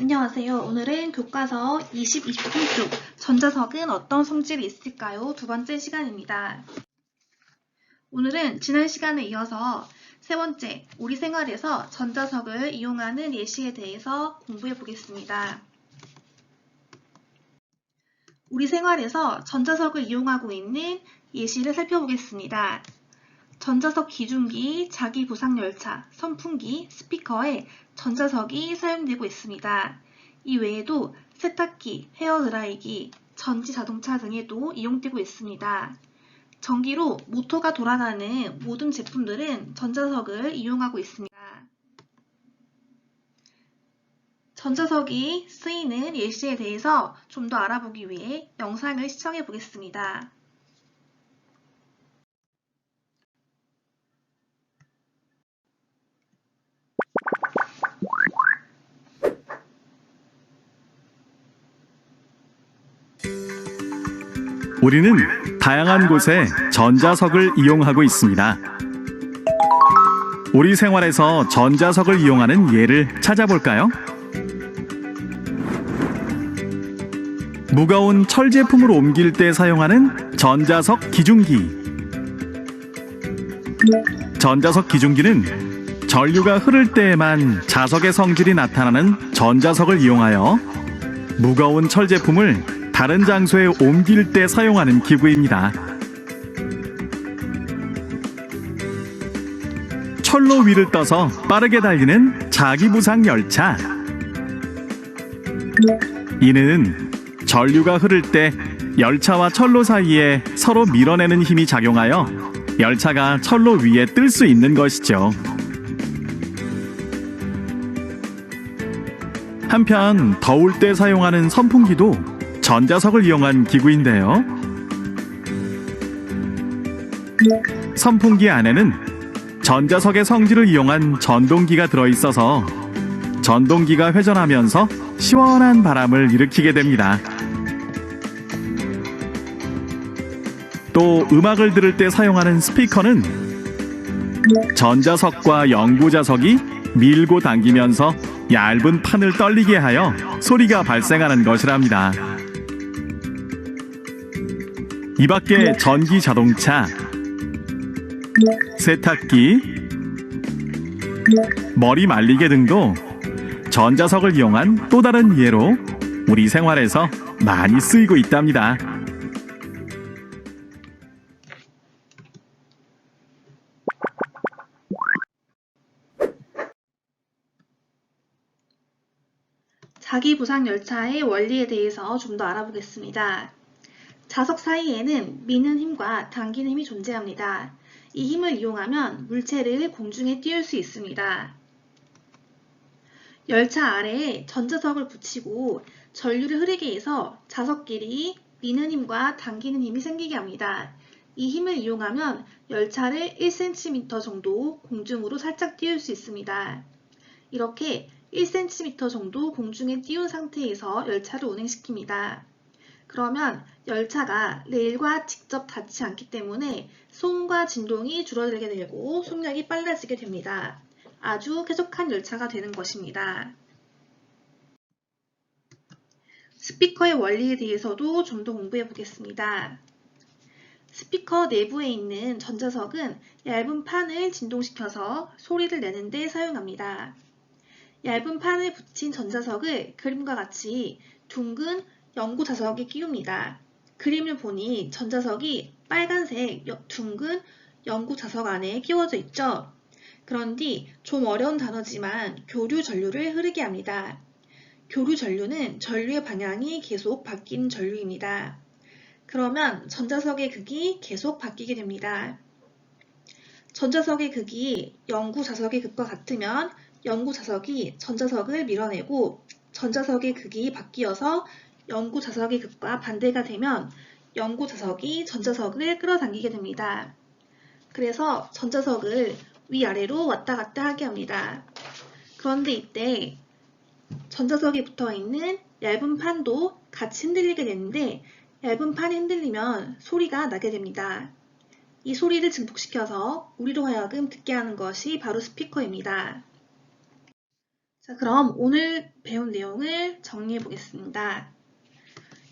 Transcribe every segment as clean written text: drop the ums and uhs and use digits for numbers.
안녕하세요. 오늘은 교과서 20, 23쪽 전자석은 어떤 성질이 있을까요? 두 번째 시간입니다. 오늘은 지난 시간에 이어서 세 번째, 우리 생활에서 전자석을 이용하는 예시에 대해서 공부해 보겠습니다. 우리 생활에서 전자석을 이용하고 있는 예시를 살펴보겠습니다. 전자석 기중기, 자기부상열차, 선풍기, 스피커에 전자석이 사용되고 있습니다. 이 외에도 세탁기, 헤어드라이기, 전지자동차 등에도 이용되고 있습니다. 전기로 모터가 돌아가는 모든 제품들은 전자석을 이용하고 있습니다. 전자석이 쓰이는 예시에 대해서 좀 더 알아보기 위해 영상을 시청해 보겠습니다. 우리는 다양한 곳에 전자석을 이용하고 있습니다. 우리 생활에서 전자석을 이용하는 예를 찾아볼까요? 무거운 철 제품을 옮길 때 사용하는 전자석 기중기. 전자석 기중기는 전류가 흐를 때에만 자석의 성질이 나타나는 전자석을 이용하여 무거운 철 제품을 다른 장소에 옮길 때 사용하는 기구입니다. 철로 위를 떠서 빠르게 달리는 자기부상 열차. 이는 전류가 흐를 때 열차와 철로 사이에 서로 밀어내는 힘이 작용하여 열차가 철로 위에 뜰 수 있는 것이죠. 한편 더울 때 사용하는 선풍기도 전자석을 이용한 기구인데요. 선풍기 안에는 전자석의 성질을 이용한 전동기가 들어있어서 전동기가 회전하면서 시원한 바람을 일으키게 됩니다. 또 음악을 들을 때 사용하는 스피커는 전자석과 영구자석이 밀고 당기면서 얇은 판을 떨리게 하여 소리가 발생하는 것이랍니다. 이 밖에 전기 자동차, 세탁기, 머리 말리개 등도 전자석을 이용한 또 다른 예로 우리 생활에서 많이 쓰이고 있답니다. 자기부상열차의 원리에 대해서 좀 더 알아보겠습니다. 자석 사이에는 미는 힘과 당기는 힘이 존재합니다. 이 힘을 이용하면 물체를 공중에 띄울 수 있습니다. 열차 아래에 전자석을 붙이고 전류를 흐르게 해서 자석끼리 미는 힘과 당기는 힘이 생기게 합니다. 이 힘을 이용하면 열차를 1cm 정도 공중으로 살짝 띄울 수 있습니다. 이렇게 1cm 정도 공중에 띄운 상태에서 열차를 운행시킵니다. 그러면 열차가 레일과 직접 닿지 않기 때문에 소음과 진동이 줄어들게 되고 속력이 빨라지게 됩니다. 아주 쾌적한 열차가 되는 것입니다. 스피커의 원리에 대해서도 좀 더 공부해 보겠습니다. 스피커 내부에 있는 전자석은 얇은 판을 진동시켜서 소리를 내는 데 사용합니다. 얇은 판을 붙인 전자석을 그림과 같이 둥근 영구 자석에 끼웁니다. 그림을 보니 전자석이 빨간색 둥근 영구 자석 안에 끼워져 있죠. 그런 뒤 좀 어려운 단어지만 교류 전류를 흐르게 합니다. 교류 전류는 전류의 방향이 계속 바뀌는 전류입니다. 그러면 전자석의 극이 계속 바뀌게 됩니다. 전자석의 극이 영구 자석의 극과 같으면 영구 자석이 전자석을 밀어내고 전자석의 극이 바뀌어서 영구 자석의 극과 반대가 되면 영구 자석이 전자석을 끌어당기게 됩니다. 그래서 전자석을 위아래로 왔다 갔다 하게 합니다. 그런데 이때 전자석에 붙어 있는 얇은 판도 같이 흔들리게 되는데 얇은 판이 흔들리면 소리가 나게 됩니다. 이 소리를 증폭시켜서 우리로 하여금 듣게 하는 것이 바로 스피커입니다. 자, 그럼 오늘 배운 내용을 정리해 보겠습니다.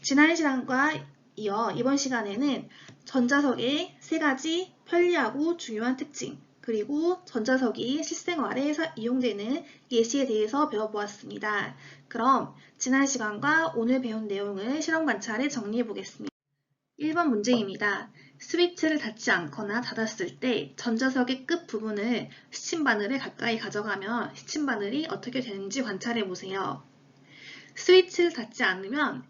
지난 시간과 이어 이번 시간에는 전자석의 세 가지 편리하고 중요한 특징, 그리고 전자석이 실생활에 이용되는 예시에 대해서 배워보았습니다. 그럼 지난 시간과 오늘 배운 내용을 실험 관찰에 정리해 보겠습니다. 1번 문제입니다. 스위치를 닫지 않거나 닫았을 때 전자석의 끝 부분을 시침바늘에 가까이 가져가면 시침바늘이 어떻게 되는지 관찰해 보세요. 스위치를 닫지 않으면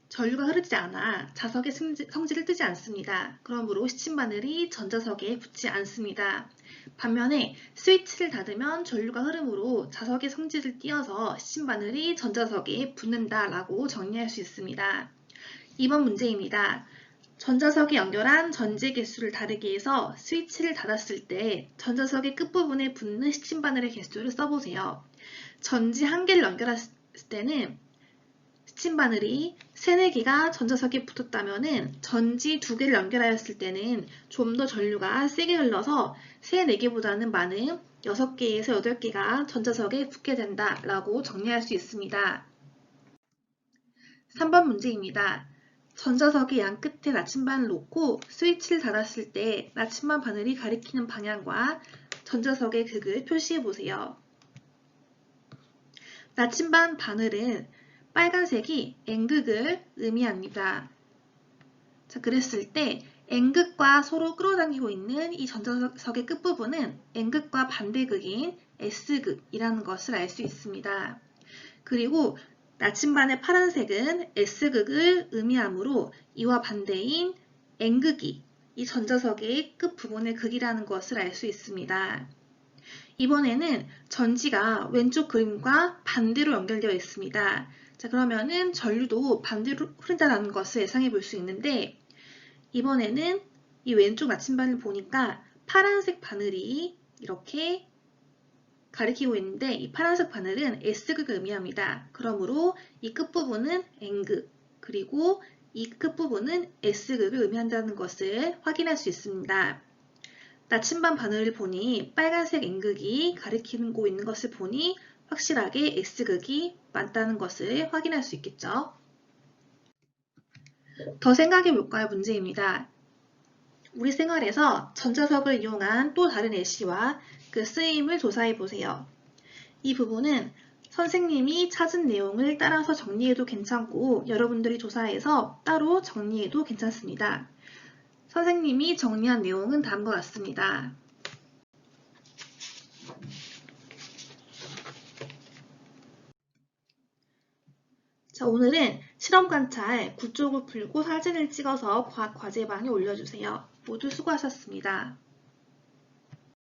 전류가 흐르지 않아 자석의 성질을 뜨지 않습니다. 그러므로 시침바늘이 전자석에 붙지 않습니다. 반면에 스위치를 닫으면 전류가 흐르므로 자석의 성질을 띄어서 시침바늘이 전자석에 붙는다라고 정리할 수 있습니다. 2번 문제입니다. 전자석에 연결한 전지 개수를 다르게 해서 스위치를 닫았을 때 전자석의 끝부분에 붙는 시침바늘의 개수를 써보세요. 전지 한 개를 연결했을 때는 시침바늘이 3, 4개가 전자석에 붙었다면 전지 2개를 연결하였을 때는 좀 더 전류가 세게 흘러서 3, 4개보다는 많은 6개에서 8개가 전자석에 붙게 된다라고 정리할 수 있습니다. 3번 문제입니다. 전자석의 양 끝에 나침반을 놓고 스위치를 닫았을 때 나침반 바늘이 가리키는 방향과 전자석의 극을 표시해 보세요. 나침반 바늘은 빨간색이 N극을 의미합니다. 자, 그랬을 때 N극과 서로 끌어당기고 있는 이 전자석의 끝부분은 N극과 반대극인 S극이라는 것을 알 수 있습니다. 그리고 나침반의 파란색은 S극을 의미하므로 이와 반대인 N극이 이 전자석의 끝부분의 극이라는 것을 알 수 있습니다. 이번에는 전지가 왼쪽 그림과 반대로 연결되어 있습니다. 자, 그러면은 전류도 반대로 흐른다는 것을 예상해 볼 수 있는데 이번에는 이 왼쪽 나침반을 보니까 파란색 바늘이 이렇게 가리키고 있는데 이 파란색 바늘은 S극을 의미합니다. 그러므로 이 끝부분은 N극, 그리고 이 끝부분은 S극을 의미한다는 것을 확인할 수 있습니다. 나침반 바늘을 보니 빨간색 N극이 가리키고 있는 것을 보니 확실하게 S극이 맞다는 것을 확인할 수 있겠죠. 더 생각해 볼까요? 문제입니다. 우리 생활에서 전자석을 이용한 또 다른 예시와 그 쓰임을 조사해 보세요. 이 부분은 선생님이 찾은 내용을 따라서 정리해도 괜찮고 여러분들이 조사해서 따로 정리해도 괜찮습니다. 선생님이 정리한 내용은 다음과 같습니다. 자, 오늘은 실험 관찰 9쪽을 풀고 사진을 찍어서 과학 과제방에 올려주세요. 모두 수고하셨습니다.